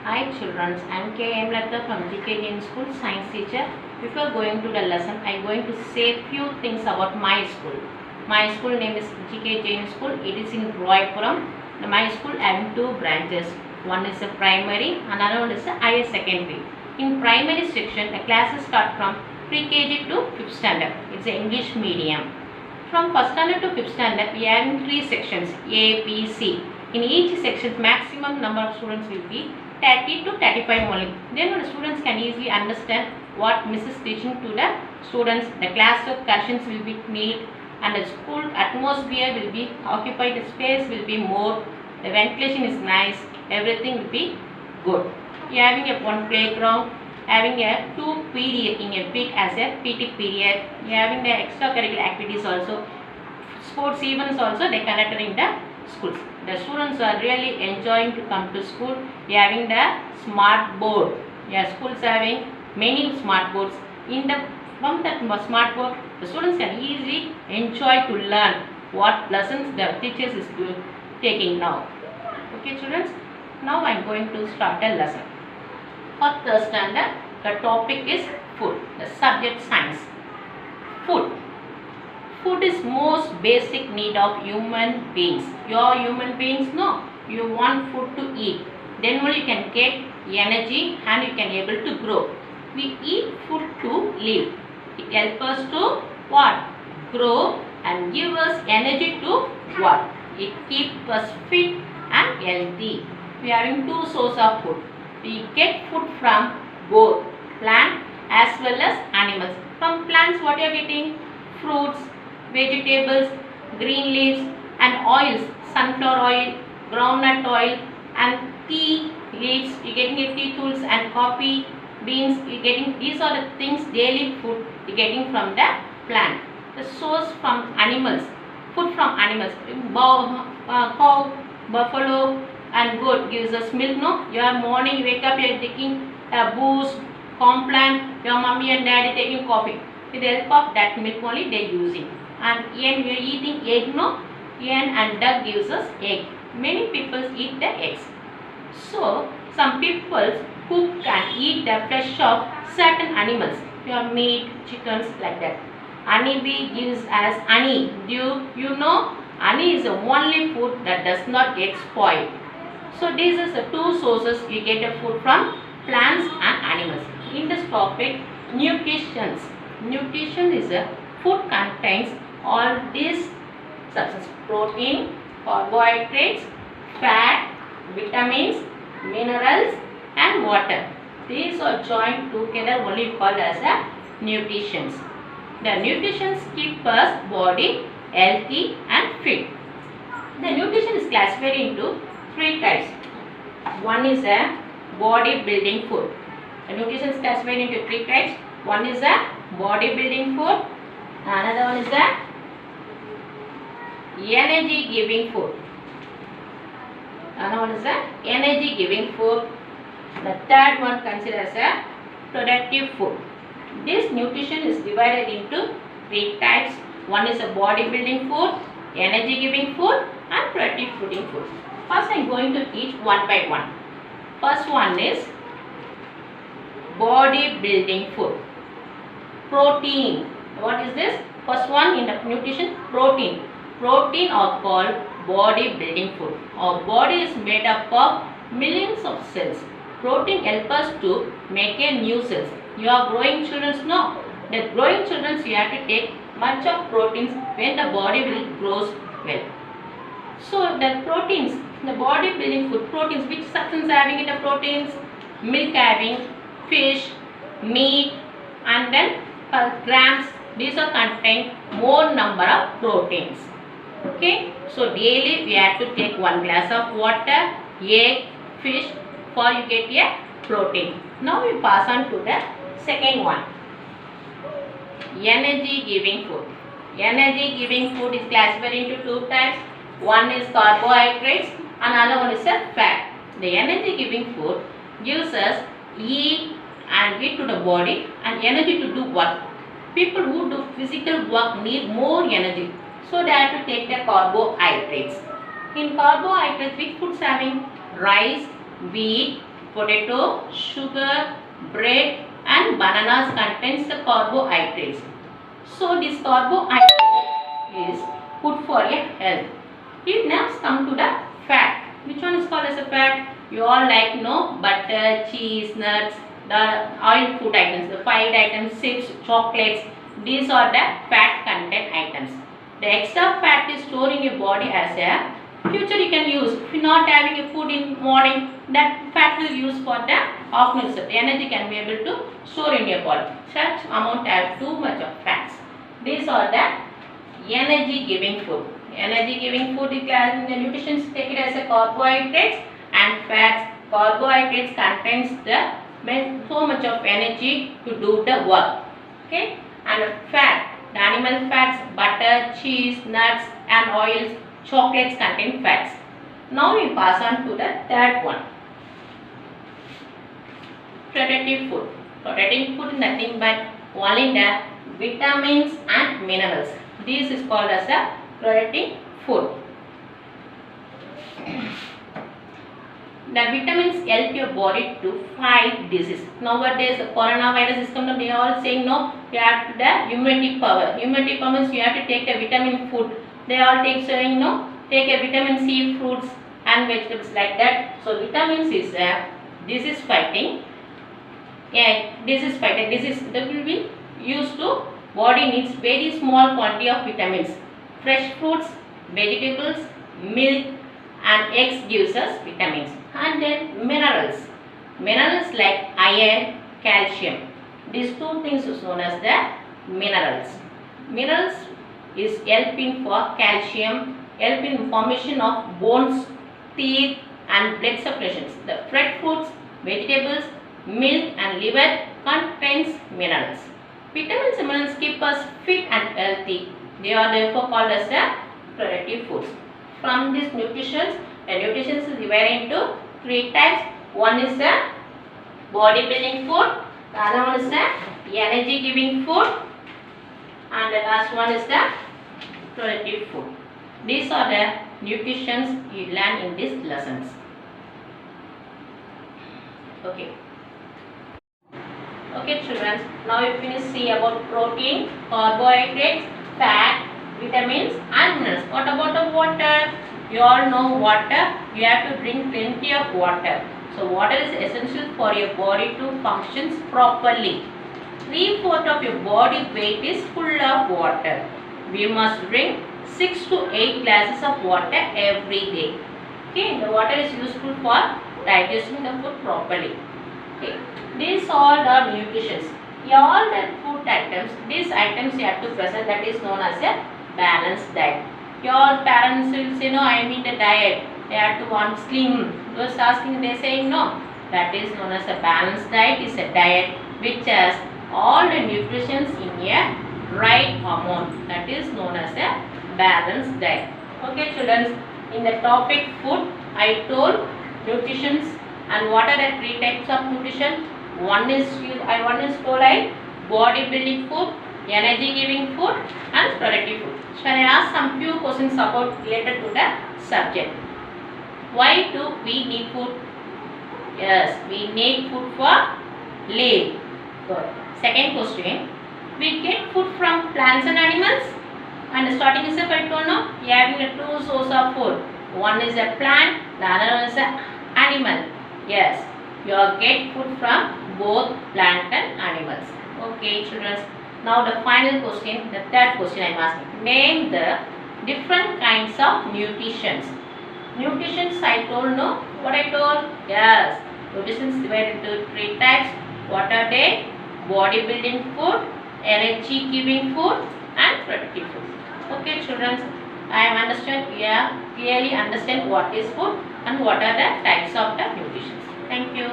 Hi children, I am K. M. Latha from GK Jain School, science teacher. Before going to the lesson, I am going to say few things about my school. My school name is GK Jain School. It is in Roypuram. My school having two branches. One is a primary, another one is a higher secondary. In primary section, the classes start from pre-KG to 5th standard. It's an English medium. From 1st standard to 5th standard, we have three sections A, B, C. In each section, maximum number of students will be 30 to 35 only. Then the students can easily understand what Miss is teaching to the students. The class of corrections will be neat and the school atmosphere will be occupied. The space will be more. The ventilation is nice. Everything will be good. We are having a one playground, having a 2 period in a week as a PT period. We are having the extracurricular activities also. Sports events also they conducted in the schools. The students are really enjoying to come to school. We are having the smart board. Yeah, schools having many smart boards. From that smart board, the students can easily enjoy to learn what lessons the teachers is taking now. Okay, students. Now I am going to start the lesson. For third standard, the topic is food. The subject science. Food. Food is most basic need of human beings. You are human beings, no? You want food to eat. Then only you can get energy and you can able to grow. We eat food to live. It helps us to what? Grow and give us energy to what? It keeps us fit and healthy. We are having two sources of food. We get food from both plant as well as animals. From plants what you are getting? Fruits, vegetables, green leaves and oils, sunflower oil, groundnut oil and tea leaves, you getting your tea tools and coffee, beans, you getting, these are the things daily food you getting from the plant. The source from animals, food from animals, cow, buffalo and goat gives us milk, no? Your morning you wake up, you are taking a boost, complan, your mommy and daddy taking coffee. With the help of that milk only they using. And yen, we are eating egg, no? Yen and duck gives us egg. Many people eat the eggs. So, some people who can eat the flesh of certain animals, your meat, chickens, like that. Honeybee gives us honey. Do you know? Honey is the only food that does not get spoiled. So, these are the two sources you get the food from plants and animals. In this topic, nutrition. Nutrition is a food contains all these substances: protein, carbohydrates, fat, vitamins, minerals and water. These are joined together only called as a nutrition. The nutrition keeps us body healthy and fit. The nutrition is classified into three types. One is a body building food. The nutrition is classified into three types. One is a body building food. Another one is a energy giving food. Another one is a energy giving food. The third one considered as a productive food. This nutrition is divided into three types. One is a body building food, energy giving food and productive fooding food. First I am going to teach one by one. First one is body building food. Protein. What is this? First one in the nutrition, protein. Protein are called body building food. Our body is made up of millions of cells. Protein helps us to make a new cells. You are growing children, no? The growing children you have to take much of proteins when the body will grows well. So the proteins, the body building food, proteins, which substance having in the proteins? Milk having, fish, meat and then grams. These are contain more number of proteins. Okay, so daily we have to take one glass of water, egg, fish for you get a protein. Now we pass on to the second one. Energy giving food. Energy giving food is classified into two types. One is carbohydrates, another one is a fat. The energy giving food gives us heat and heat to the body and energy to do work. People who do physical work need more energy. So they have to take the carbohydrates. In carbohydrates, which foods having? Rice, wheat, potato, sugar, bread and bananas contains the carbohydrates. So this carbohydrate is good for your health. It now come to the fat. Which one is called as a fat? You all like butter, cheese, nuts, the oil food items, the fried items, chips, chocolates. These are the fat content items. The extra fat is stored in your body as a future you can use. If you're not having a food in morning, that fat will use for the afternoon. So the energy can be able to store in your body. Such amount have too much of fats. These are the energy giving food. Energy giving food is in the nutrition, take it as a carbohydrates and fats. Carbohydrates contains so much of energy to do the work. Okay, and fat, the animal fats, butter, cheese, nuts and oils, chocolates contain fats. Now we pass on to the third one. Protective food. Protective food is nothing but only the vitamins and minerals. This is called as a protective food. The vitamins help your body to fight disease. Nowadays, the coronavirus is coming. They are all saying no. You have the immunity power. Immunity power means you have to take a vitamin food. They all take saying no. Take a vitamin C fruits and vegetables like that. So vitamins is disease fighting. Yeah, disease fighting. Disease that will be used to body needs very small quantity of vitamins. Fresh fruits, vegetables, milk and eggs gives us vitamins. And then minerals. Minerals like iron, calcium. These two things is known as the minerals. Minerals is helping for calcium, helping formation of bones, teeth and blood circulations. The fresh fruits, vegetables, milk and liver contains minerals. Vitamins and minerals keep us fit and healthy. They are therefore called as the protective foods. From this nutrition, the nutrition is divided into three types. One is the bodybuilding food, the other one is the energy giving food and the last one is the protective food. These are the nutritions you learn in these lessons. Okay. Okay children, now you finish see about protein, carbohydrates, fat, vitamins and minerals. What about the water? You all know water, you have to drink plenty of water. So water is essential for your body to function properly. 3/4 of your body weight is full of water. We must drink 6 to 8 glasses of water every day. Okay, the water is useful for digesting the food properly. Okay, these all are nutritions. All the food items, these items you have to present, that is known as a balanced diet. Your parents will say no, I need a diet. They have to want slim. Those asking, they saying no. That is known as a balanced diet. Is a diet which has all the nutrients in a right amount. That is known as a balanced diet. Okay, children. In the topic food, I told nutritions and what are the three types of nutrition. One is told like bodybuilding food, energy giving food and protective food. Shall I ask some few questions about related to the subject? Why do we need food? Yes, we need food for live. Good. Second question, we get food from plants and animals. And starting is I told no, we are having a two source of food. One is a plant, the other one is an animal. Yes, you all get food from both plant and animals. Okay, children. Now the final question, the third question I am asking. Name the different kinds of nutritions. Nutritions I told no. What I told? Yes. Nutritions divided into three types. What are they? Bodybuilding food, energy giving food and protective food. Okay, children. I am understand. Yeah, clearly understand what is food and what are the types of the nutritions. Thank you.